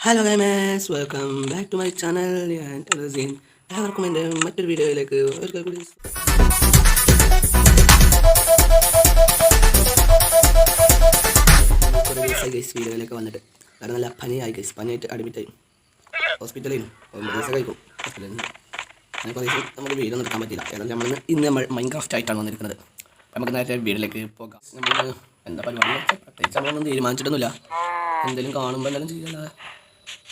Hello guys, welcome back to my channel. ഞാൻ റസീൻ. എല്ലാവർക്കും എൻ്റെ മറ്റൊരു വീഡിയോയിലേക്ക് ഒരിക്കൽ കൂടി കുറേ ദിവസമായി ഗൈസ് വീഡിയോയിലേക്ക് വന്നിട്ട്. കാരണം നല്ല പനിയായി ഗൈസ്, പനിയായിട്ട് അഡ്മിറ്റായി ഹോസ്പിറ്റലിൽ ദിവസം കഴിക്കും ഹോസ്പിറ്റലിൽ നിന്ന്. അങ്ങനെ കുറേ ദിവസം നമുക്ക് വീഡിയോ നിർത്താൻ പറ്റില്ല. ഏതായാലും ഇന്ന് നമ്മൾ മൈൻക്രാഫ്റ്റ് ആയിട്ടാണ് വന്നിരിക്കുന്നത്. നമുക്ക് നേരത്തെ വീഡിയോയിലേക്ക് പോകാം. നമ്മൾ എന്താ പരിപാടി പ്രത്യേകിച്ച് നമ്മളൊന്നും തീരുമാനിച്ചിട്ടൊന്നുമില്ല. എന്തെങ്കിലും കാണുമ്പോൾ എന്തായാലും ചെയ്യല്ല.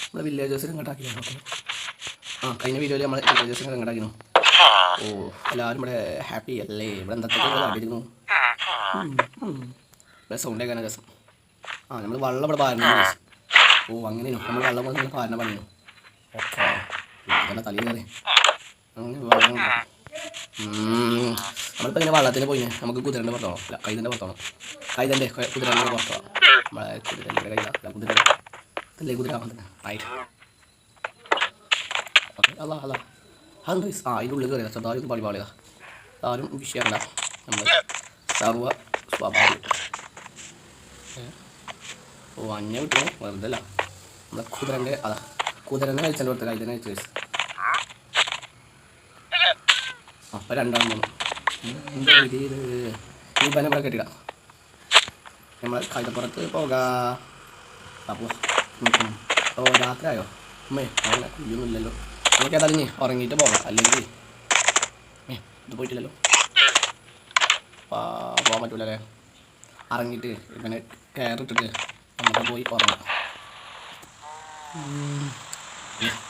നമ്മുടെ വില്ലേജേഴ്സിനെ ഇങ്ങോട്ടാക്കിയാണ്. ഓക്കെ, കഴിഞ്ഞ വീഡിയോയിൽ നമ്മൾ വില്ലേജേഴ്സിനെ ഇങ്ങോട്ടാക്കിയിരുന്നു. എല്ലാവരും ഇവിടെ ഹാപ്പി അല്ലേ? ഇവിടെ എന്തൊക്കെ അടിയിരുന്നു. ഇവിടെ സൗണ്ട് കേൾക്കാനാ രസം. നമ്മൾ വെള്ളം ഇവിടെ പാരുന്നു. അങ്ങനെയാണ് നമ്മൾ വെള്ളം കൊണ്ട് പാരണ പണിയുന്നു. ഓക്കെ, ഇങ്ങനെ തലയിൽ കയറി വെള്ളം. നമ്മളിപ്പോൾ ഇങ്ങനെ വള്ളത്തിന് പോയി നമുക്ക് കുതിരൻ്റെ പുറത്തോണം. അല്ല, കൈതൻ്റെ പുറത്തോണം. കൈതൻ്റെ കുതിരൻ്റെ പുറത്തോണം. നമ്മളെ കുതിരൻ്റെ കൈതല്ല, കുതിര അല്ലേ? കുതിര റൈറ്റ്. ഓക്കെ, അല്ല അതെന്താ അതിൻ്റെ ഉള്ളിൽ കയറിയതാ. ചെറുതാരും പളിപാളിയതാ. ആരും വിഷയമല്ല. നമ്മൾ സർവ സ്വാഭാവികം. അഞ്ഞ വിട്ടു വെറുതെ അല്ല. നമ്മളെ കുതിരൻ്റെ കുതിരനെ കഴിച്ചാൽ കൊടുത്ത് കൈതനെ കഴിച്ചു. അപ്പം രണ്ടാം മൂന്ന് ഈ പന ഇവിടെ കെട്ടിടാം. നമ്മൾ കൈതപ്പുറത്ത് പോകാം. അപ്പോൾ രാത്രിയായോ? അങ്ങനെ കുയ്യൊന്നുമില്ലല്ലോ. നമുക്ക് ഏതായാലും ഉറങ്ങിയിട്ട് പോകാം. അല്ലെങ്കിൽ ഇത് പോയിട്ടില്ലല്ലോ. പോകാൻ പറ്റൂലല്ലേ? ഇറങ്ങിയിട്ട് ഇങ്ങനെ കയറിട്ടിട്ട് നമുക്ക് പോയി ഉറങ്ങാം.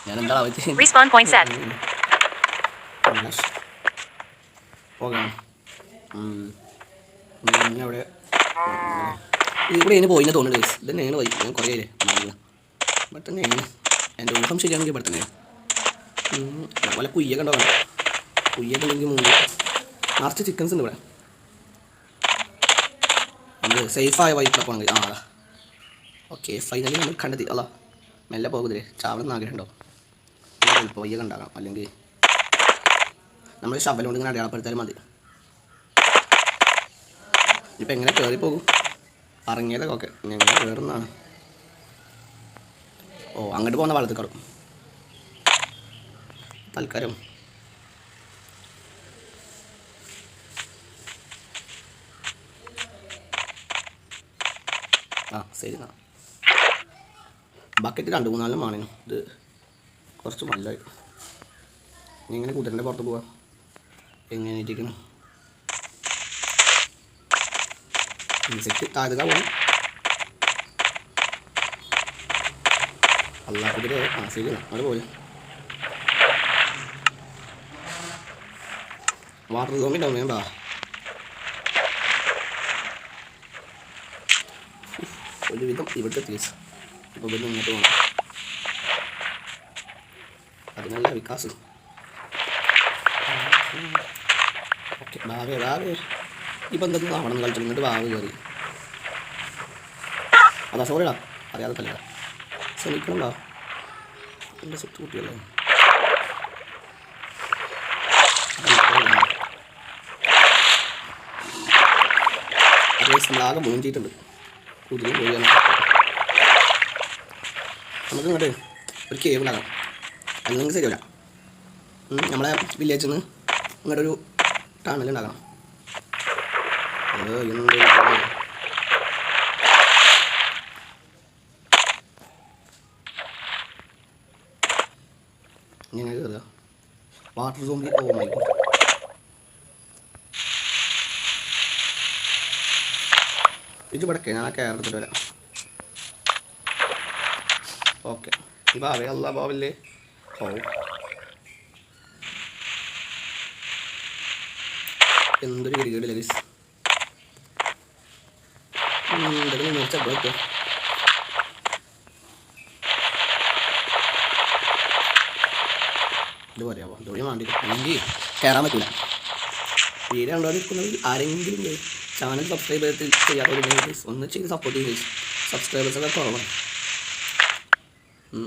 ഞാനെന്താ പോകാം. അവിടെ ഇവിടെ ഇനി പോയിന്ന് തോന്നുന്നുണ്ട്. ഇത് തന്നെയാണ് പോയി. ഞാൻ കുറേ ഇവിടെ തന്നെയാണ്. എൻ്റെ ഊഹം ശരിയാണെങ്കിൽ ഇവിടെ തന്നെയാണ്. വല്ല കുയ്യൊക്കെ ഉണ്ടാവണം. കുയ്യൊക്കെ ഉണ്ടെങ്കിൽ നിറച്ച് ചിക്കൻസ് ഉണ്ട് ഇവിടെ. നമ്മൾ സേഫായ വൈപ്പിലൊക്കെ പോകണമെങ്കിൽ ഓക്കെ, ഫൈനലി നമ്മൾ കണ്ടെത്തി. മെല്ലെ പോകുന്നില്ലേ? ചാവണമെന്ന് ആഗ്രഹമുണ്ടോ? വയ്യൊക്കെ ഉണ്ടാകാം. അല്ലെങ്കിൽ നമ്മൾ ശബലം കൊണ്ട് ഇങ്ങനെ അടയാളപ്പെടുത്താലും മതി. ഇപ്പം എങ്ങനെ കയറി പോകും? ഇറങ്ങിയതൊക്കെ ഓക്കെ, ഞങ്ങൾ കയറുന്നതാണ്. അങ്ങോട്ട് പോകുന്ന വള്ളത്തിൽ കയറും തൽക്കാലം. ശരി എന്നാ. ബക്കറ്റ് 2-3 മാണേനു. ഇത് കുറച്ച് മല്ലായി. ഇനി ഇങ്ങനെ കുതിരൻ്റെ പുറത്ത് പോവാം. എങ്ങനെ ഇരിക്കണം? ഇൻസെക്റ്റ് താഴെ പോകണം. കുതിര ശരി അവിടെ പോലെ. വാട്ടർ സോമി ഉണ്ടാവും. വേണ്ട, ഒരുവിധം ഇവിടുത്തെ തീസ്. ഇപ്പോൾ ഇവിടെ ഇങ്ങോട്ട് പോകണം. അതിനല്ല വികാസ്. ഓക്കെ, ബാവേ ഇപ്പം എന്തെങ്കിലും ആവണം കളിച്ചു. ഇങ്ങോട്ട് ബാവ് കയറി. സോറിടാ, അറിയാതെ തല്ല. ശ്രമിക്കണല്ലോ. എൻ്റെ സെറ്റ് കുട്ടിയല്ലേ. നമ്മളാകെ മൂഞ്ചിയിട്ടുണ്ട്. കുതിരയും പോയാണ്. നമുക്ക് ഇങ്ങോട്ട് ഒരു കേവ് ഉണ്ടാകാം. അല്ലെങ്കിൽ ശരിയല്ല. നമ്മളെ വില്ലേജിൽ നിന്ന് ഇങ്ങോട്ടൊരു ടണൽ ഉണ്ടാക്കണം. ഇങ്ങനെ കയറുക. Water zombie. My God. ഇത് പടക്കെ ഞാൻ കയറെടുത്തിട്ട് വരാം. ഓക്കെ, ബാവേ ബാവല്ലേ. എന്തൊരു ഗതികേടില്ല ഗൈസ്. നിർച്ചപ്പോഴൊക്കെ ഇത് പറയാമോ? ഇതുവഴി വേണ്ടി അല്ലെങ്കിൽ കയറാൻ പറ്റില്ല. വീഡിയോ കണ്ടുകൊണ്ടിരിക്കുന്നവർ ആരെങ്കിലും ചാനൽ സബ്സ്ക്രൈബ് ചെയ്യാത്തവരുണ്ടെങ്കിൽ ഒന്ന് ചെയ്ത് സപ്പോർട്ട് ചെയ്യും. സബ്സ്ക്രൈബേഴ്സൊക്കെ കുറവാണ്.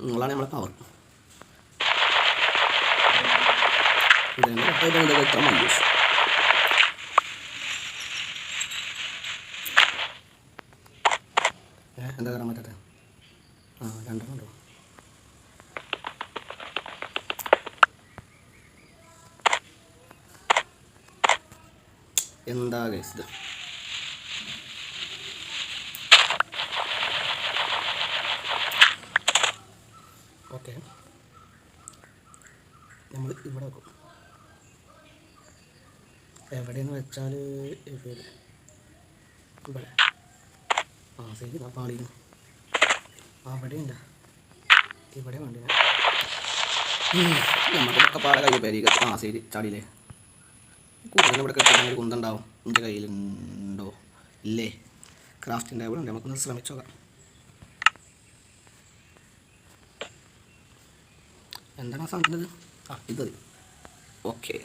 നിങ്ങളാണ് നമ്മളെ പവർ. ഇത്ര മതി. എന്താ കയറാൻ പറ്റാത്ത? രണ്ടെണ്ണം ഉണ്ടോ? എന്താ ഗൈസ് ഇത്? ഓക്കെ, നമ്മൾ ഇവിടെ വെക്കും. എവിടെയെന്ന് വെച്ചാൽ ഇവിടെ. ശരി, പാളിയിരുന്നു. അവിടെയുണ്ട്, ഇവിടെ വേണ്ടി നമുക്കൊക്കെ പാടെ കയ്യിൽ പേരിക. ശരി, ചാടിയില്ലേ? കൂടുതലും ഇവിടെ കെട്ടിയ ഒരു കുന്തണ്ടാവും. എൻ്റെ കയ്യിലുണ്ടോ? ഇല്ലേ? ക്രാഫ്റ്റിംഗ് ടേബിൾ ഉണ്ട്, നമുക്കൊന്ന് ശ്രമിച്ചു നോക്കാം. എന്താണ് ആ സാധനത്തിനത്? ഇത് മതി. ഓക്കെ,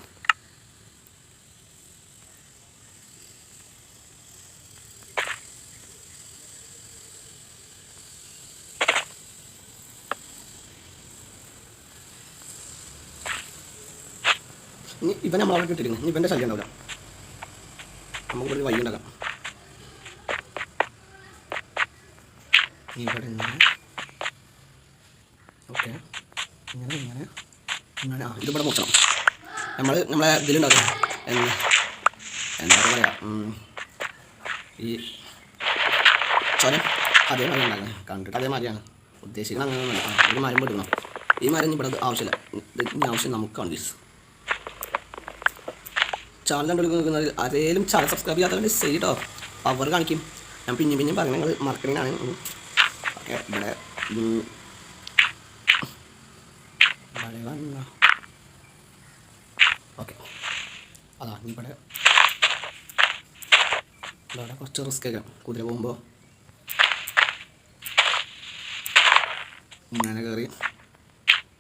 ഇനി ഇവൻ നമ്മളവിടെ കിട്ടിയിരുന്നു. ഇനി ഇവൻ്റെ ശല്യം ഉണ്ടാവില്ല. നമുക്ക് ഒരു വഴി ഉണ്ടാക്കാം. ഇവിടെ ഇങ്ങനെ, ഓക്കെ, ഇങ്ങനെ ഇങ്ങനെ ഇങ്ങനെ. ഇതിവിടെ മുട്ടണം. നമ്മളെ ഇതിലുണ്ടാകും എന്താ പറയുക, ഈ ചൊരം അതേമാതിരി ഉണ്ടാകുന്നത്. കണ്ടിട്ട് അതേമാതിരിയാണ് ഉദ്ദേശിക്കുന്നത്. അങ്ങനെയൊന്നുമല്ല. ഒരു മരം പൊട്ടിക്കണം. ഈ മരം ഇവിടെ ആവശ്യമില്ല. ഇതിന് ആവശ്യം നമുക്കാണ് ഗീസ്. ചാനൽ കണ്ടുപിടിക്കുന്നത് ആരെങ്കിലും ചാനൽ സബ്സ്ക്രൈബ് ചെയ്യാത്തവരുടെ ശരി കേട്ടോ, അവർ കാണിക്കും. ഞാൻ പിന്നെയും പറയുന്നത് മാർക്കറ്റിംഗാണ്. ഓക്കെ, ഇവിടെ ഓക്കെ, അതാ ഇവിടെ കുറച്ച് റിസ്ക് ആക്കാം. കുതിര പോകുമ്പോൾ ഇങ്ങനെ കയറി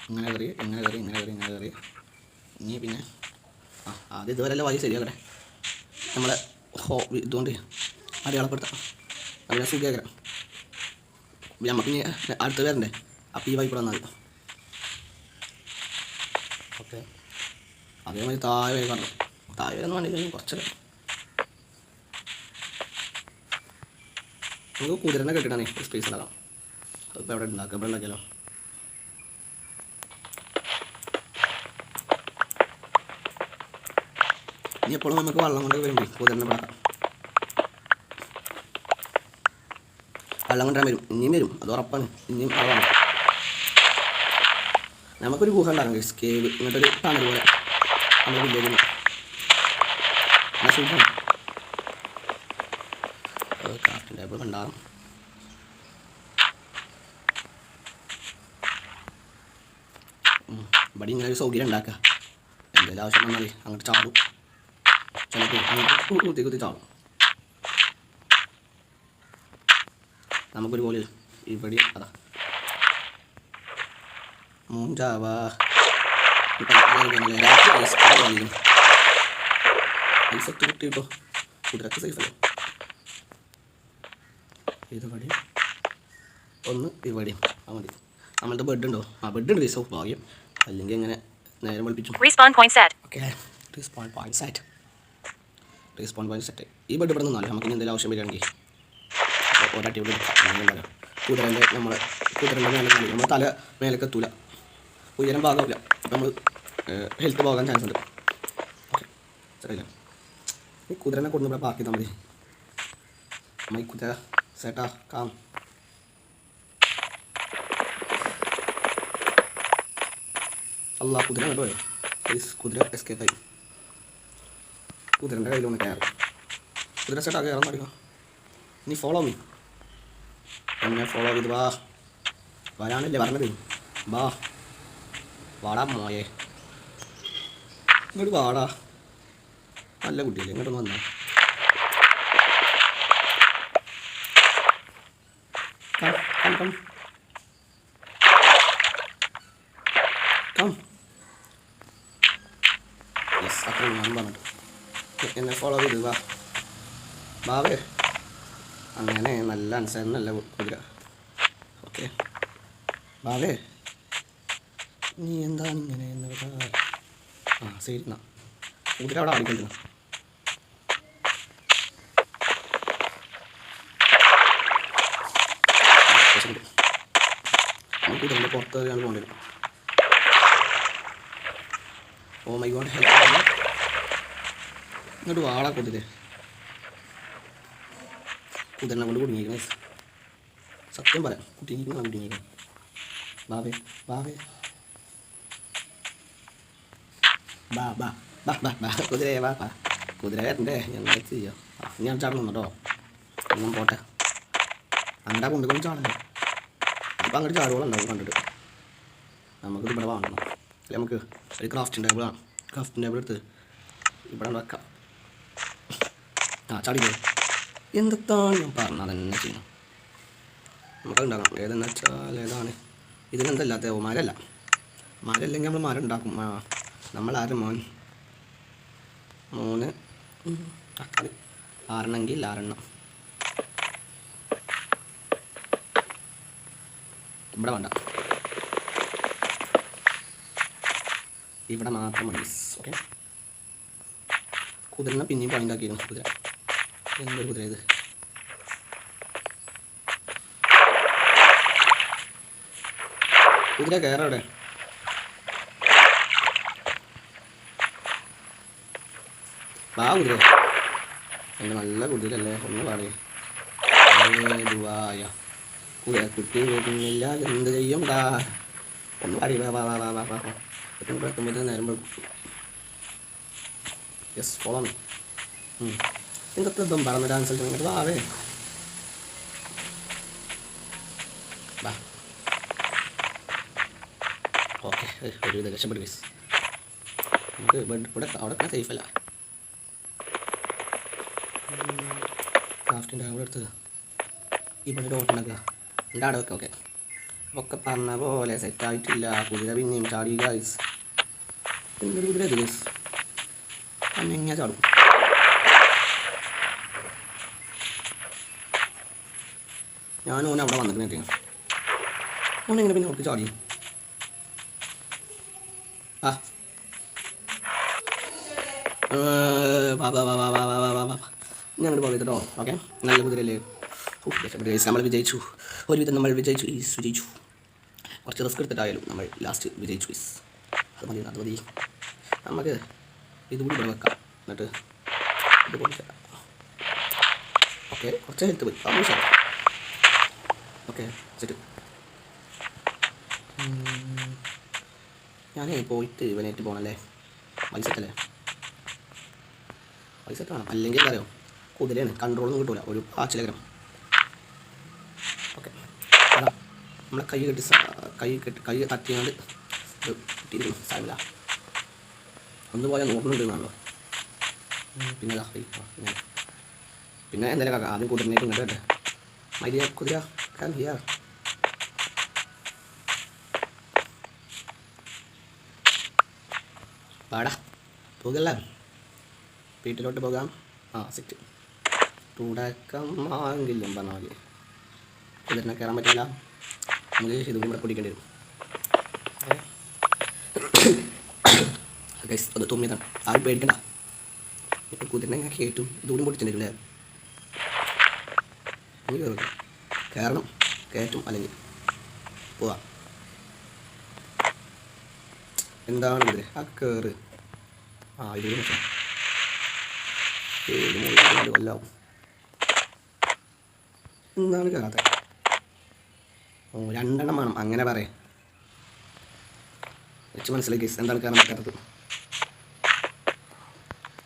ഇങ്ങനെ കയറി ഇങ്ങനെ കയറി ഇങ്ങനെ കയറി ഇങ്ങനെ കയറി. ഇനി പിന്നെ ആദ്യം ഇതുവരെയല്ല വഴി ശരിയാക്കട്ടെ. നമ്മളെ ഇതുകൊണ്ട് അടയാളപ്പെടുത്താം. അതിനെ സുഖിയാക്കാം. നമുക്ക് ഇനി അടുത്ത് വരണ്ടേ? അപ്പം ഈ വഴി കൂടെ വന്നാൽ മതി. ഓക്കെ, അതേമാതിരി താഴെ വരെ പറഞ്ഞു. താഴെ വരെ വേണമെങ്കിൽ കുറച്ച് നമുക്ക് കുതിരനെ കെട്ടിട്ടാണ് സ്പേസ് ഉണ്ടാകാം. അതിപ്പോൾ എവിടെ ഉണ്ടാക്കുക? ഇവിടെ ഉണ്ടാക്കിയാലോ? ഇനി എപ്പോഴും നമുക്ക് വെള്ളം കൊണ്ട് വേണ്ടി കുതിരനെ പിടാക്കാം. വെള്ളം കൊണ്ടുവരാൻ വരും, ഇനിയും വരും, അത് ഉറപ്പാണ്. ഇനിയും വെള്ളമാണ്. നമുക്കൊരു ഗുഹ ഉണ്ടാകും, കേവ്. ഇങ്ങനത്തൊരു ടണൽ പോലെ നമ്മുടെ വില്ലേജിന്. സൂപ്പറാണ്. ക്രാഫ്റ്റിംഗ് ടേബിൾ ഉണ്ടാകും. ഇവിടെ ഇങ്ങനെ ഒരു സൗകര്യം ഉണ്ടാക്കുക. എന്തെങ്കിലും ആവശ്യം വന്നാൽ അങ്ങോട്ട് ചാടും. ചിലപ്പോൾ അങ്ങോട്ട് കുത്തി ചാടും. നമുക്കൊരു പോലെ ഇവിടെ അതാ മൂഞ്ചാവാ. ഐസെറ്റ് കിട്ടിയിട്ടോ, കുതിരക്ക് സേഫല്ലേ. ഇതുപടി ഒന്ന് ഇവിടെയും മതി. നമ്മളുടെ ബെഡ് ഉണ്ടോ? ബെഡ് ഉണ്ട്. സോ ഭാഗ്യം, അല്ലെങ്കിൽ എങ്ങനെ നേരം പഠിപ്പിച്ചു. Okay, respawn point set. ഈ ബെഡ് ഇവിടെ നിന്നാലും നമുക്ക് എന്തെങ്കിലും ആവശ്യം വരികയാണെങ്കിൽ ഒരട്ടി ഇവിടെ എന്താ കുതിരൻ്റെ കുതിരൻ്റെ മേലെ നമ്മൾ തല മേലേക്ക് എത്തൂല, ഉയരം ഭാഗമില്ല. നമ്മൾ ഹെൽത്ത് പോകാൻ ചാൻസ് ഉണ്ട്. ഓക്കെ, ശരിയല്ല. ഈ കുതിരനെ കൊണ്ട് ഇവിടെ പാർക്ക് ചെയ്താൽ മതി. ഈ കുതിര സെറ്റാ കാം. അല്ല, കുതിര കണ്ടു പോയോ? കുതിര എസ്കേപ്പായി. കുതിരൻ്റെ കയ്യിലൊന്ന് കയറും. കുതിര സെറ്റാ കയറാൻ പഠിക്കാം. നീ ഫോളോ മീ. എന്നെ ഫോളോ ചെയ്ത് വാ. വരാനല്ലേ പറഞ്ഞത്? വാ വാടാ മോയെ, ഇങ്ങോട്ട് വാടാ. നല്ല കുട്ടിയല്ലേ, ഇങ്ങോട്ടൊന്ന് വന്നോ. യെസ്, അത്രയും ഞാൻ പറഞ്ഞിട്ട് എന്നെ ഫോളോ ചെയ്ത് വാ. ബാവേ, അങ്ങനെ നല്ല അനുസരണല്ല കുതിര. ഓക്കെ ബാവേ, നീ എന്താണ് ഇങ്ങനെ എന്ന് ശരി എന്നാ. കുതിര അവിടെ ആടിക്കൊണ്ടിരുന്നു. കുതിരൻ്റെ പുറത്ത് കയറിയാണ് പോകേണ്ടി വരും. Oh my god, help. ഇങ്ങോട്ട് വാള കുതിരെ കുതിരനെ കൊണ്ട് കുടുങ്ങിയിരിക്കണേ. സത്യം പറയാം, കുട്ടിയിരിക്കണം കുടുങ്ങിയിരിക്കണം. ബാബേ ബാബേ ബാ ബാ ബാ ബാ ബാ കുതിരയെ വാ ബാ. കുതിര വരണ്ടേ, ഞങ്ങൾ ചെയ്യോ? ഞാൻ ചാടണം കേട്ടോ, ഒന്നും പോട്ടെ. അങ്ങടെ കൊണ്ടുകൊണ്ട് ചാടണ്ടേ, അപ്പം അങ്ങോട്ട് ചാടുകളും ഉണ്ടാവും കണ്ടിട്ട്. നമുക്കിത് ഇവിടെ വാങ്ങണം. അല്ലെ നമുക്ക് ഒരു ക്രാഫ്റ്റിംഗ് ടേബിളാണ്. ക്രാഫ്റ്റിംഗ് ടേബിൾ എടുത്ത് ഇവിടെ വെക്കാം. ചാടിക്കോ. എന്താണ് ഞാൻ പറഞ്ഞത് തന്നെ ചെയ്യണം. നമുക്കത് ഉണ്ടാക്കണം. ഏതെന്ന് വെച്ചാൽ ഏതാണ് ഇതിനെന്തല്ലാത്ത മരമല്ല. മരമല്ലെങ്കിൽ നമ്മൾ മരം ഉണ്ടാക്കും. നമ്മളാരും മോന് തക്കാളി 6 6 ഇവിടെ വേണ്ട, ഇവിടെ മാത്രം മതി. ഓക്കെ, കുതിരനെ പിന്നെയും പോയിന്റ് ആക്കിയിരുന്നു. കുതിര എന്തൊരു കുതിര ഇത്. കുതിര കയറവിടെ. ആ കുതിര എൻ്റെ നല്ല കുതിരല്ലേ, ഒന്ന് പാടിയ കുതിര കുട്ടി കേൾക്കുന്നില്ല, എന്ത് ചെയ്യും ഡാ. ഒന്ന് പാടി വാ വാ വാ വാ വാ വാ. എത്തുമ്പോഴത്തേക്കും നേരം യെസ് ഫോളോ മീ. എന്തൊക്കെ ഇപ്പം പറഞ്ഞ ഡാൻസ് കളിച്ചിട്ട് വാവേ വാ. ഓക്കെ, ഒരു ഇത് രക്ഷപ്പെട്ടു ഗൈസ്. നമുക്ക് ഇവിടെ അവിടെ സേഫല്ല. ക്രാഫ്റ്റിൻ്റെ അവിടെ എടുത്തത് ഇവിടെ ഡോട്ട് ഉണ്ടാക്കുക. എൻ്റെ അവിടെ വെക്കാം. ഓക്കെ, ഒക്കെ പറഞ്ഞ പോലെ സെറ്റായിട്ടില്ല. കുതിര പിന്നെയും ചാടി ഗൈസ്. എന്തൊരു കുതിര ഇത് ഗൈസ്, അന്നെങ്ങനെ ചാടും. ഞാൻ ഓൻ അവിടെ വന്നിട്ട് ഓനെങ്ങനെ പിന്നെ അവർക്ക് ചാടി. ആ ഞങ്ങൾ പോയത് കേട്ടോ. ഓക്കെ, നല്ല കുതിരല്ലേ. നമ്മൾ വിജയിച്ചു, ഒരുവിധം നമ്മൾ വിജയിച്ചു. കുറച്ച് റിസ്ക് എടുത്തിട്ടായാലും നമ്മൾ ലാസ്റ്റ് വിജയിച്ചു. അത് മതി, അത് മതി. നമുക്ക് ഇതുകൂടി ഇവിടെ വെക്കാം. എന്നിട്ട് ഇത് പൊളിക്കാം. ഓക്കെ, കുറച്ച് ഹെൽത്ത് പോയി. Okay set. ഞാനേ പോയിട്ട് ഇവനായിട്ട് പോകണല്ലേ. പൈസറ്റല്ലേ, പൈസ വേണം. അല്ലെങ്കിൽ എന്താ അറിയോ, കുതിരയാണ്, കൺട്രോളൊന്നും കിട്ടൂല. ഒരു പാച്ചിലകരം. ഓക്കെ, അതാ നമ്മളെ കൈ തട്ടിയാണ്ട് ഇത് കിട്ടിയിരിക്കുന്നു. സാരമില്ല, ഒന്ന് പോയാൽ നോക്കുന്നുണ്ട് എന്നാണല്ലോ. പിന്നെ പിന്നെ എന്തായാലും കാക്ക ആദ്യം കുതിരനായിട്ട് ഇങ്ങോട്ട് കേട്ടെ. മൈദിയ കുതിര കാൻ ഹിയർ. പാടാ പോകല്ല, വീട്ടിലോട്ട് പോകാം. സെറ്റ് തുടക്കം ആണെങ്കിലും പറഞ്ഞാൽ മതി. കുതിരനെ കയറാൻ പറ്റില്ല, നമുക്ക് ഇതും കൂടെ പൊടിക്കേണ്ടി വരും. ഗൈസ് അത് തുമ്മിയതാണ്, ആരും പേടിക്കണ്ട. ഇപ്പോൾ കുതിരനെ ഞാൻ കേട്ടും ഇതുകൂടി പൊടിച്ചിട്ടുണ്ടല്ലേ. കയറണം, കയറ്റും അല്ലെങ്കിൽ പോവാം. എന്താണ് കുതിര ആ കയറ്. ഇത് കൊല്ലാവും. എന്താണ് കയറാത്ത? 2 വേണം അങ്ങനെ പറയേ. വെച്ച് മനസ്സിലാക്കി എന്താണ് കയറാൻ പറ്റാത്തത്.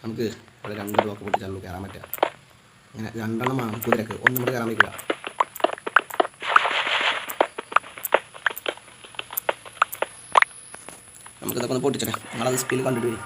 നമുക്ക് ഇവിടെ 2 ബ്ലോക്ക് പൊട്ടിച്ചാലും കയറാൻ പറ്റുക. അങ്ങനെ 2 വേണം കുതിരക്ക്, ഒന്നും കൂടെ കയറാൻ പറ്റില്ല. നമുക്കിതൊക്കെ ഒന്ന് പൊട്ടിച്ചേ, നിങ്ങളത് സ്പീഡിൽ കണ്ടിട്ട് വരും.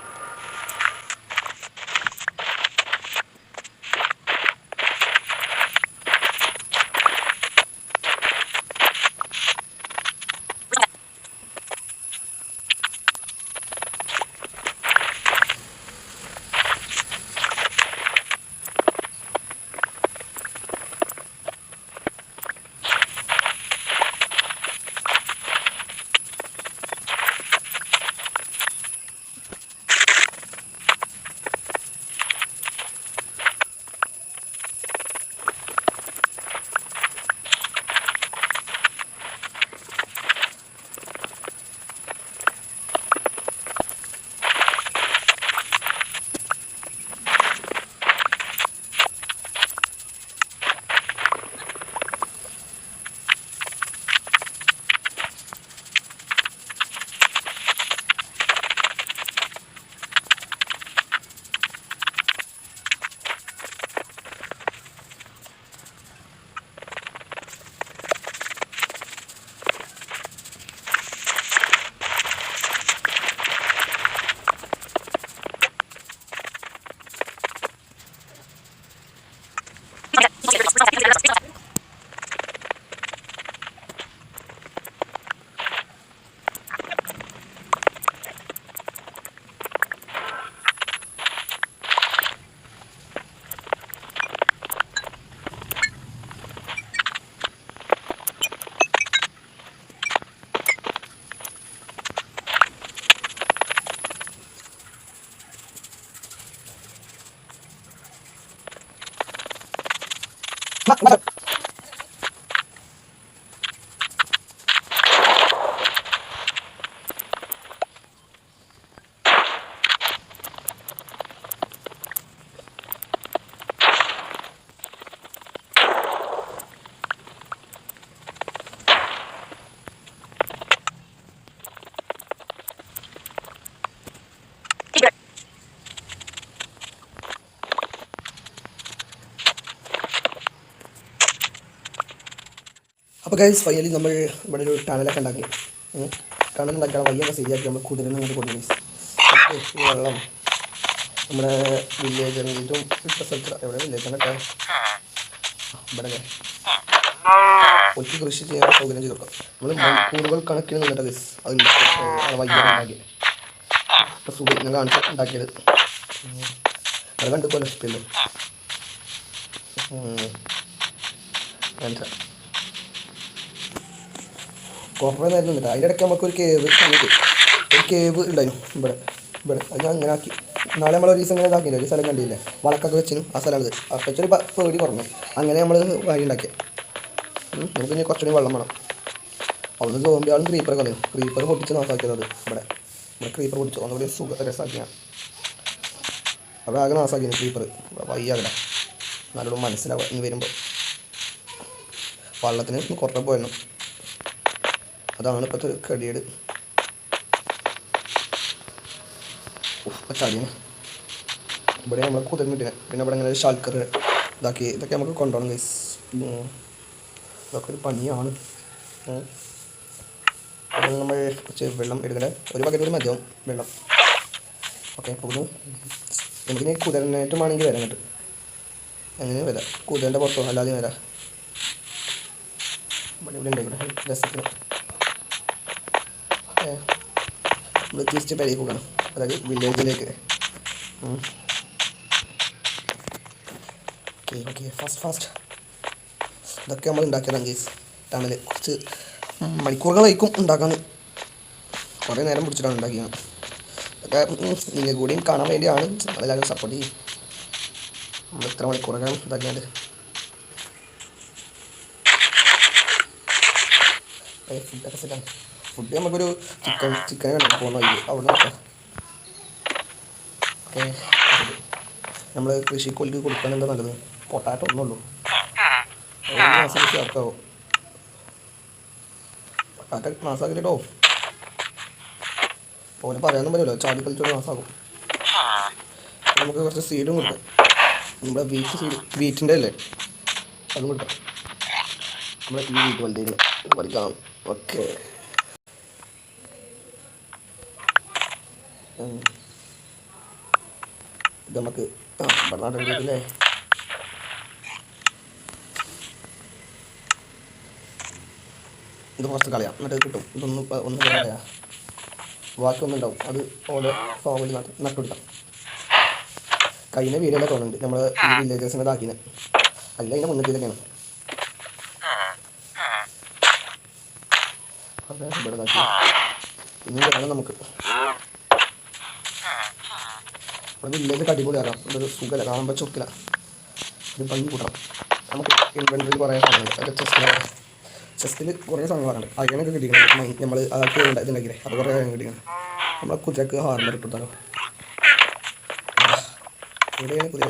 അപ്പോൾ ഗൈസ് ഫൈനലി നമ്മൾ ഇവിടെ ഒരു ടണലൊക്കെ ഉണ്ടാക്കി. ടണൽ ഉണ്ടാക്കിയാണ് വയ്യൊക്കെ ശരിയാക്കി നമ്മൾ കുതിരനെ അങ്ങോട്ട് കൊടുക്കും. വെള്ളം നമ്മുടെ വില്ലേജ് ഏറ്റവും ഇട്ട സ്ഥലത്ത് എവിടെ വില്ലേജ് അങ്ങോട്ടെ ഇവിടെ ഒറ്റ കൃഷി ചെയ്യാൻ സൗകര്യം ചെയ്ത് കൊടുക്കാം. നമ്മൾ മണിക്കൂറുകൾ കണക്കിന് നിന്നിട്ട് ഗൈസ് അതിൻ്റെ വയ്യ ഉണ്ടാക്കി ഇപ്പോൾ സുഖം ഞാൻ കാണിച്ച് ഉണ്ടാക്കിയത് അത് കണ്ടുപോലെ ഇഷ്ടമല്ലോ കാണിച്ചാൽ കുറേ നേരം നിന്നിട്ട് അതിൻ്റെ ഇടയ്ക്ക് നമുക്കൊരു കേവ് ഉണ്ടായിരുന്നു ഇവിടെ അത് ഞാൻ അങ്ങനെ ആക്കി. നാളെ നമ്മൾ ഒരു ദിവസം ഇങ്ങനെ ഇതാക്കിയില്ല, ഒരു സ്ഥലം കണ്ടില്ലേ വളക്കൊക്കെ വെച്ചിനും ആ സ്ഥലമാണ്. അപ്പോഴൊരു പേടി കുറഞ്ഞു. അങ്ങനെ നമ്മൾ കാര്യം ഉണ്ടാക്കിയത്. നമുക്ക് ഇനി കുറച്ചുകൂടി വെള്ളം വേണം. അവിടുന്ന് സോംബിയാളും ക്രീപ്പർ കളയും. ക്രീപ്പർ പൊട്ടിച്ച് നാസാക്കിയത് അത് ഇവിടെ ക്രീപ്പർ പൊട്ടിച്ചു ഒന്നുകൂടി രസമാക്കിയാണ്. അവിടെ ആകെ നാസാക്കിയത് ക്രീപ്പർ വയ്യാകല നല്ലോണം മനസ്സിലാവുക ഇനി വരുമ്പോൾ വെള്ളത്തിന് കുറേ പോയിരുന്നു. അതാണ് ഇപ്പോഴത്തെ ഒരു കടിയേട്. ചാടിയാണ് ഇവിടെ നമ്മൾ കുതിർന്നിട്ടില്ല. പിന്നെ ഇവിടെ ഇങ്ങനെ ഷാൽക്കർ ഇതൊക്കെ നമുക്ക് കൊണ്ടുപോകണം ഗൈസ്. ഇതൊക്കെ ഒരു പണിയാണ്. നമ്മൾ വെള്ളം എടുക്കണേ ഒരു പകരം മതിയാവും വെള്ളം. ഓക്കെ പോകുന്നു. നമുക്കിനി കുതിരനായിട്ടുമാണെങ്കിൽ വരാം കേട്ടോ. അങ്ങനെ വരാം കുതിരൻ്റെ പുറത്തോ അല്ലാതെ വരാം. ഇവിടെ ഉണ്ടായിക്കോട്ടെ രസത്തിന് നമ്മൾ തിരിച്ച് പെരയിൽ പോകണം, അതായത് വില്ലേജിലേക്ക്. ഓക്കെ ഫാസ്റ്റ് ഇതൊക്കെ നമ്മൾ ഉണ്ടാക്കിയതാണ് ഗൈസ്. ടണൽ കുറച്ച് മണിക്കൂറുകളായിരിക്കും ഉണ്ടാക്കാൻ. കുറേ നേരം പിടിച്ചിട്ടാണ് ഉണ്ടാക്കിയത്. അതൊക്കെ നിങ്ങൾ കൂടിയും കാണാൻ വേണ്ടിയാണ്. നമ്മളെല്ലാവരും സപ്പോർട്ട് ചെയ്യും. നമ്മൾ ഇത്ര മണിക്കൂറൊക്കെ ഇതാക്കിയാണ്ട് ഫുഡൊക്കെ സെറ്റാണ്. ഫുഡ് നമുക്കൊരു ചിക്കൻ കണ്ടു പോകുന്ന അവിടെ നോക്കാം. ഓക്കെ നമ്മൾ കൃഷിക്കൊലിക്ക് കൊടുക്കാൻ എന്താ നല്ലത്? പൊട്ടാറ്റോ ഒന്നുള്ളൂ. മാസം ചേർക്കാവോ? പൊട്ടാറ്റോ മാസാക്കിട്ടോ പോലെ പറയാനൊന്നും പറ്റുമല്ലോ. ചാടി കളിച്ചോട് മാസാകും. നമുക്ക് കുറച്ച് സീഡും കൊടുക്കാം. നമ്മുടെ വീറ്റിൻ്റെ അല്ലേ അതും കൊടുക്കാം. നമ്മുടെ ഈ വീട്ട് വലുതേക്ക് പഠിക്കാം. ഓക്കെ ഇത് നമുക്ക് ഇവിടെ നാട്ടിലെ ഇത് കുറച്ച് കളയാം. എന്നിട്ട് കിട്ടും. ഒന്നും കളയാം. ബാക്കി ഒന്നും ഉണ്ടാവും. അത് ഓരോ ഫാമിൽ നട്ടുപിടിക്കാം. കഴിഞ്ഞ വീഡിയോയിലെ തോന്നുന്നുണ്ട് നമ്മൾ ഈ വില്ലേജേഴ്സിനെ ഇതാക്കിയത്. അല്ല അതിൻ്റെ മുന്നത്തിലൊക്കെയാണ് ഇവിടെ ഇതാക്കി. ഇനി വേണം നമുക്ക് ഇവിടെ വില്ലേജ് അടിപൊളിയാക്കാം. ഇതൊരു സുഖമല്ല കാണുമ്പോൾ ചൊക്കില്ല. ഇത് ഭംഗി കൂട്ടണം. നമുക്ക് ഇൻവെൻറ്ററിൽ കുറേ സാധനങ്ങളുണ്ട്. അതൊക്കെ ചെസ്റ്റിൽ കുറേ സാധനങ്ങളുണ്ട്. അതിനൊക്കെ കിട്ടിക്കണം. നമ്മൾ അതൊക്കെ ഇതുണ്ടെങ്കിലേ അത് കുറേ കാര്യങ്ങൾ കിട്ടിക്കണം. നമ്മളെ കുതിരക്ക് ഹാർമർ ഇട്ടുകൊടുത്താലോ. എവിടെയാണ് കുതിര?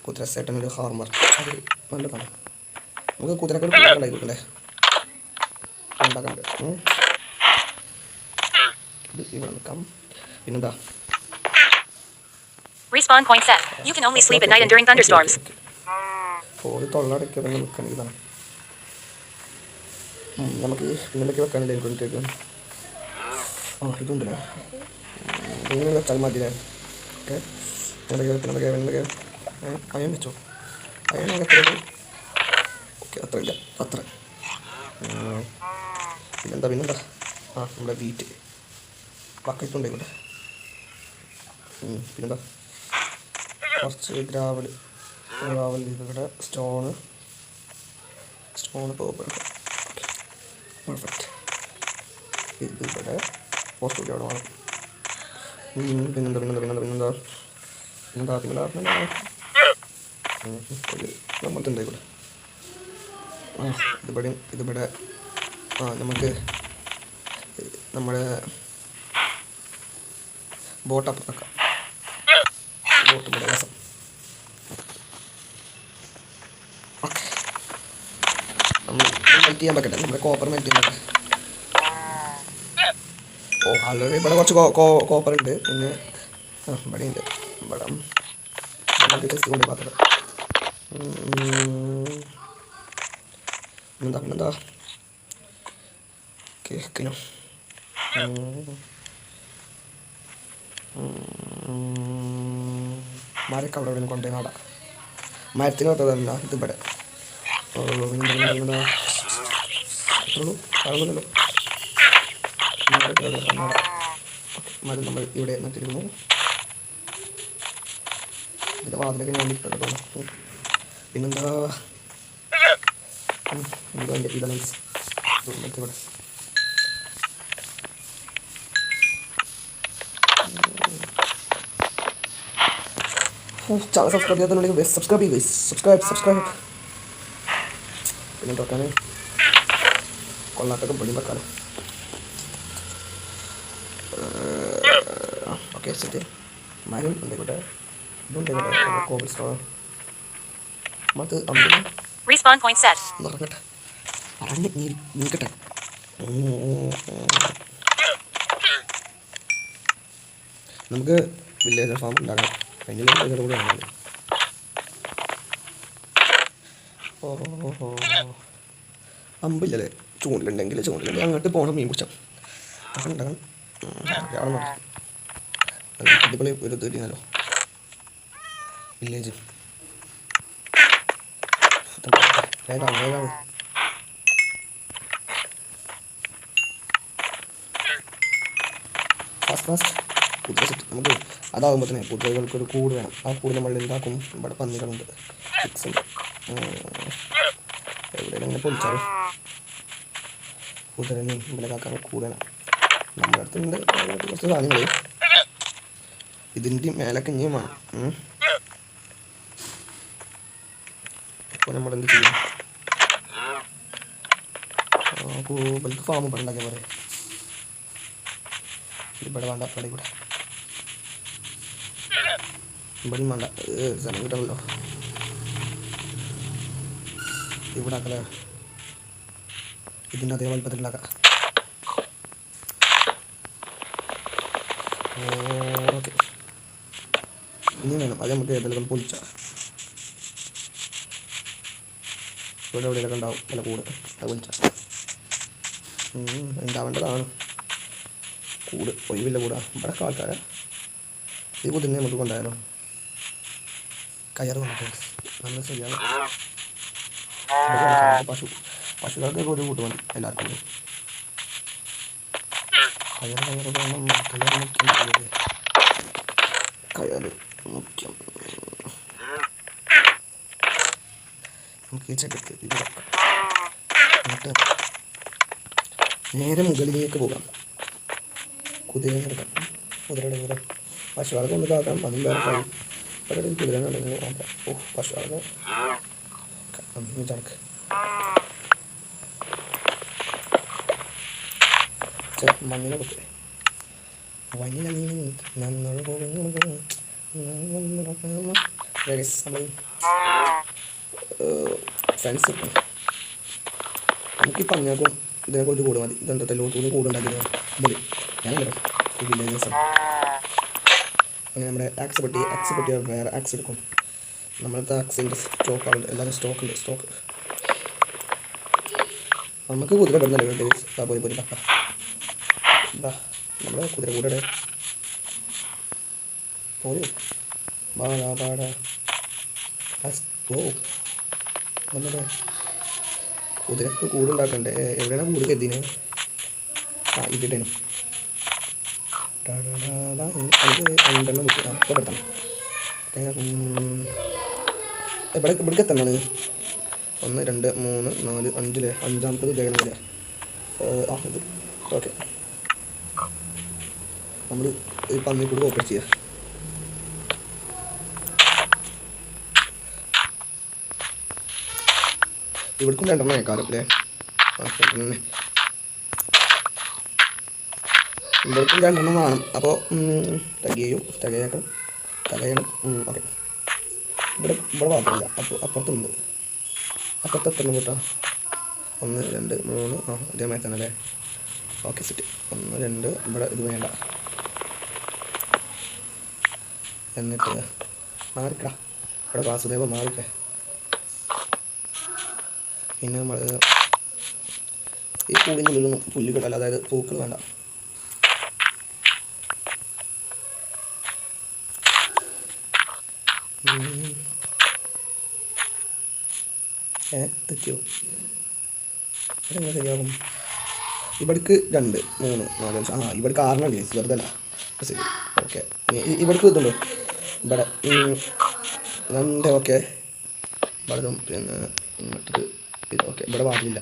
കുതിര സെട്ടനൊരു ഹാർമർ അത് നല്ലതാണ്. നമുക്ക് കുതിരക്ക് ഉണ്ടായിക്കോട്ടെ ഉണ്ടാക്കാണ്ട്. ഇത് ഇവിടെ നിൽക്കാം. പിന്നെന്താ Respawn point set. You can only sleep at night and during thunderstorms. ഫോണിൽ തൊള്ളടയ്ക്ക് നിൽക്കണമെങ്കിൽ ഇതാണ്. നമുക്ക് പിന്നെന്തൊക്കെ വെക്കാനുണ്ട് എനിക്ക്. ഇതുണ്ടല്ലോ ഇങ്ങനെ വെച്ചാൽ മതിയല്ലേ. ഓക്കെ എന്തൊക്കെയാ അയൺ വെച്ചോ. അയൺ എത്ര? ഓക്കെ അത്ര ഇല്ല അത്ര. പിന്നെന്താ നമ്മുടെ വീറ്റ് ബക്കറ്റുണ്ടായിക്കോട്ടെ. പിന്നെന്താ കുറച്ച് ഗ്രാവൽ ഇവിടെ സ്റ്റോണ് പോകട്ടെ. പെർഫെക്റ്റ്. ഇത് ഇവിടെ പോസ്റ്റ് അവിടെ വേണം. പിന്നെന്താ ഒരു നമ്മളത്തെ ഉണ്ടായിക്കോട്ടെ. ഇതിവിടെ നമുക്ക് നമ്മുടെ ബോട്ട് അപ്പുറത്തേക്കാം. ബോട്ട് ഇവിടെ രസം. ഓക്കെ, നമ്മൾ മെൽറ്റ് ചെയ്യാൻ പറ്റട്ടെ. നമ്മുടെ കോപ്പർ മെൽറ്റ് ചെയ്യാൻ പറ്റട്ടെ. ആൾറെഡി ഇവിടെ കുറച്ച് കോപ്പർ ഉണ്ട്. പിന്നെ ഇവിടെ ഉണ്ട്. ഇവിടെ ടെസ്റ്റ് കൊണ്ട് പാത്രം പിന്നെന്താ കേക്കിനും മരക്ക് അവിടെ ഇവിടെ കൊണ്ടേ നാടാ. മരത്തിനകത്തതല്ല ഇതിവിടെ. കാണുന്നില്ലല്ലോ. മരം നമ്മൾ ഇവിടെ നട്ടിരുന്നു. ഇതിൻ്റെ വാതിലൊക്കെ ഞാൻ ഇട്ടു. പിന്നെന്താ എൻ്റെ ഇലമെൻറ്റ്സ് ഇവിടെ. ചാനൽ സബ്സ്ക്രൈബ് ചെയ്യാത്തുണ്ടെങ്കിൽ സബ്സ്ക്രൈബ് ചെയ്യുക. സബ്സ്ക്രൈബ് പിന്നെ തുറക്കാൻ കൊള്ളാത്തൊക്കെ പൊടി വെക്കാലോ. Okay, set. മരം ഉണ്ടായിക്കോട്ടെ. ഇതുണ്ടായിക്കോട്ടെ. കോബിൾ സ്റ്റോൺ മത് അമ്പത് Respawn point set. നടക്കട്ടെ. പറഞ്ഞ് നീക്കട്ടെ. നമുക്ക് വില്ലേജർ ഫാം ഉണ്ടാക്കണം. അതിൻ്റെ കൂടെ ആണെങ്കിൽ അമ്പില്ലല്ലേ. ചൂണ്ടിലുണ്ടെങ്കിൽ അങ്ങോട്ട് പോകണം. മീൻ പിടിച്ചാൽ അങ്ങനെ ഉണ്ടാക്കണം. അടിപൊളി ഒരു തീരുന്നല്ലോ വില്ലേജ്. വേഗം ഫാസ്റ്റ് കുതിര സെറ്റ്. നമുക്ക് അതാകുമ്പോൾ തന്നെ കുതിരകൾക്കൊരു കൂട് വേണം. ആ കൂട് നമ്മൾ ഉണ്ടാക്കും. ഇവിടെ പന്നികളുണ്ട്, ഫിക്സ് ഉണ്ട്. എവിടെയെങ്കിലും ഇങ്ങനെ പൊളിച്ചാൽ കുതിരനെയും ഇവിടെ കാക്കാൻ കൂട് വേണം. നമ്മുടെ അടുത്തുണ്ട് കുറച്ച് സാധനങ്ങൾ. ഇതിൻ്റെ മേലൊക്കെ ഇനിയും വേണം. ഇപ്പോൾ നമ്മളെന്ത് ചെയ്യും? ബൽക്ക് ഫാം ഇവിടെ ഉണ്ടാക്കിയാൽ പോലെ. ഇവിടെ വേണ്ട. അവിടെ കൂടെ ഇവിടെയും വേണ്ട. സ്ഥലം കിട്ടണമല്ലോ. ഇവിടെ ആക്കലേ. ഇതിൻ്റെ അതേ വലുപ്പത്തിലുണ്ടാക്കാം. ഓക്കെ, ഇനി വേണം. അത് നമുക്ക് ഏതെങ്കിലും പൊളിച്ച ഇവിടെ എവിടെയൊക്കെ ഉണ്ടാവും. വില കൂട് അത് പൊളിച്ച ഉണ്ടാവേണ്ടതാണ്. കൂട് ഒഴിവില്ല കൂടാ. ഇവിടെ ആൾക്കാരെ ഈ കുതിനെ നമുക്ക് കൊണ്ടായാലോ. കയറ് കൊണ്ടിട്ട് നല്ല ശരിയാണ്. പശുക്കൾക്ക് ഒരു കൂട്ട് മതി എല്ലാവർക്കും. കയറ് മുഖ്യം. നമുക്ക് ഈ ചെക്കത്ത് ഇവിടെ എന്നിട്ട് നേരെ മുകളിലേക്ക് പോകാം. കുതിരനെ എടുക്കാം. കുതിരയുടെ കൂടെ പശുവാൾക്ക് ഒന്ന് കാക്കാം. അതും വേറെ കാര്യം. ഇവിടെ കുതിരനെ ഉണ്ടെങ്കിൽ നോക്കാം. പശുവാൾക്ക് ചടക്ക് മണ്ണിനെ കുത്തി വന്നില്ല. ഫ്രണ്ട്സ് നമുക്ക് ഈ പഞ്ഞാക്കും ഇതിനെ കൊണ്ട് കൂടെ മതി. ഇതെന്താ ലോട്ടൂന്ന് കൂടുണ്ടാക്കിയത് പൊടി. ഞാനല്ലോ ഈ വില്ലേജേഴ്സ് അങ്ങനെ നമ്മുടെ ആക്സ് പെട്ടി വേറെ ആക്സ് എടുക്കും. നമ്മളത്തെ ആക്സിൻ്റെ സ്റ്റോക്കാണ്. എല്ലാവരും സ്റ്റോക്ക് നമുക്ക് കുതിര പെടുന്നല്ലേ പോയി പപ്പ. എന്താ നമ്മുടെ കുതിര കൂടെ പോയോ? പാടാ ഓ നമ്മുടെ കുതിരക്ക് കൂടുണ്ടാക്കണ്ടേ? എവിടെയാണ് കൂട് കരുതിനെ? ഇതിട്ടേനും എനിക്ക് 5 മുട്ടി അപ്പോൾ എത്തണം. ഇവിടേക്ക് എത്തണം. 1 2 3 4 5 അഞ്ചാമത്തത് ജയണില്ല. ഇത് ഓക്കെ. നമ്മൾ ഈ പന്നി കൂടി ഓപ്പൺ ചെയ്യുക. ഇവിടേക്കും രണ്ടെണ്ണം ആക്കാലോ അല്ലേ? ഇവിടേക്കും രണ്ടെണ്ണം വേണം. അപ്പോൾ തികയണം. ഓക്കെ, ഇവിടെ മാത്രമില്ല. അപ്പോൾ അപ്പുറത്തുണ്ട്. അപ്പുറത്ത് എത്തണം കേട്ടോ. 1 2 3 അതേമാതിരി തന്നെ അല്ലേ? Okay set. 1 2 ഇവിടെ ഇത് വേണ്ട. എന്നിട്ട് മാറിക്കടാ, ഇവിടെ വാസുദേവ മാറിക്കേ. പിന്നെ നമ്മൾ ഈ കൂടിൻ്റെ ഉള്ളിലൊന്നും പുല്ലുകളല്ല, അതായത് പൂക്കൾ വേണ്ട. തെറ്റിയോ? അതെങ്ങനെ ശരിയാകും? ഇവിടേക്ക് 2 3 4 5 ഇവിടേക്ക് 6 ഉണ്ട്. വെറുതെ അല്ല. ശരി, ഓക്കെ. ഇവിടേക്ക് ഇതുണ്ടോ? ഇവിടെ 2. ഓക്കെ, ഇവിടെ പിന്നെ മറ്റൊരു ഇത്. ഓക്കെ, ഇവിടെ പാടില്ല.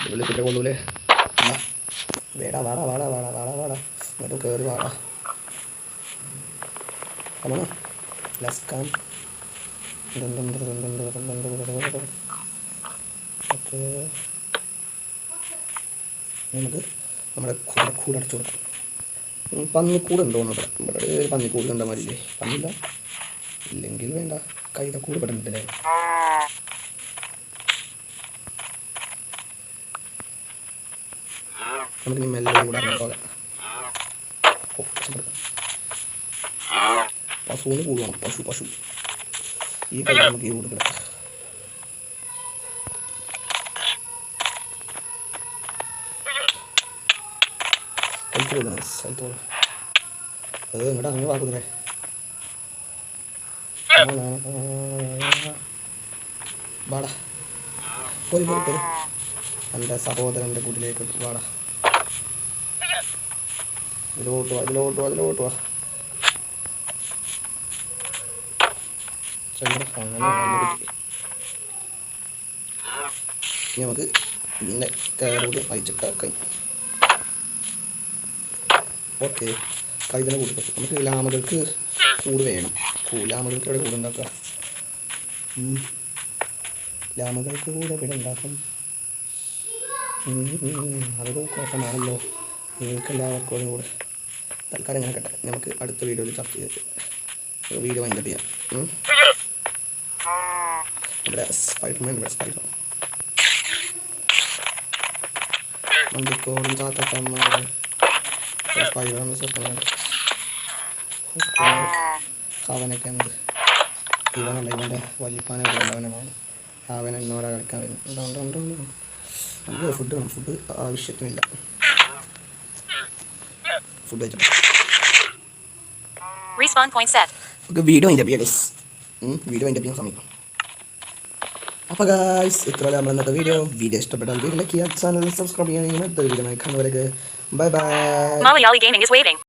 ഇവിടെ കുറ്റം കൊള്ളൂലേ? വേടാ ഇങ്ങോട്ട് കയറി വാടാ. Come on, let's come. ഓക്കെ, നമുക്ക് നമ്മുടെ കൂടെ അടച്ചു കൊടുക്കാം. പന്നിക്കൂട് ഉണ്ടോ? ഇവിടെ ഒരു പന്നിക്കൂട് കണ്ട മാതിരില്ലേ? പന്നില്ല, ഇല്ലെങ്കിൽ വേണ്ട. കൈയുടെ കൂട് ഇവിടെ ഉണ്ടല്ലേ? നമുക്ക് ഇനി മെല്ലെ കൂടെ പോകാം. പശുവിന് കൂട് വേണം. പശു ഈ കൈ നമുക്ക് ഈ കൂട് കിടക്കാം. സ്ഥലത്തോളം അത് ഇങ്ങോട്ട് അങ്ങനെ വാക്കുന്നേ. വാടാ, പോയി എൻ്റെ സഹോദരൻ്റെ കൂട്ടിലേക്ക് വാടാ. ഇതിലോട്ട് വാ. നമുക്ക് ഇതിൻ്റെ കയറോട് അയച്ചിട്ടാക്കാം. ഓക്കെ, കൈതന്നെ കൂടി. നമുക്ക് ലാമകൾക്ക് കൂട് വേണം. ലാമകൾക്ക് എവിടെ കൂടെ ഉണ്ടാക്കുക? ലാമകൾക്ക് കൂടെ എവിടെ ഉണ്ടാക്കും? അതൊരു കുഴപ്പമാണല്ലോ. നിങ്ങൾക്ക് എല്ലാവർക്കും അതും കൂടെ തൽക്കാലം ഇങ്ങനെ കട്ടെ. നമുക്ക് അടുത്ത വീഡിയോയിൽ ചർച്ച ചെയ്തിട്ട് വീഡിയോ വൈൻഡപ്പ് ചെയ്യാം. ഇവിടെ സ്പൈഡർമാൻ വണ്ടിക്കോടും ചാത്തമ്മ അവനൊക്കെ എന്ത് ഇവനല്ല, ഇവൻ്റെ വലിപ്പാനെ ഉള്ളവനാണ്. അവൻ എന്നോടെ കളിക്കാൻ വരും. നമുക്ക് ഫുഡ് ആവശ്യത്തിനില്ല. ഫുഡ് കഴിച്ചു. ഓക്കെ, വീഡിയോ അതിൻ്റെ ചെയ്യാൻ സമയം. അപ്പോൾ ഗായ്സ്, ഇത്രയും നമ്മൾ ഇന്നത്തെ വീഡിയോ ഇഷ്ടപ്പെട്ടാൽ വീഡിയോ ലൈക്ക് ചെയ്യുക, ചാനൽ സബ്സ്ക്രൈബ് ചെയ്യാൻ. അടുത്ത വീഡിയോ കാണുന്നവരേക്ക് bye. Malayali Gaming is waiting.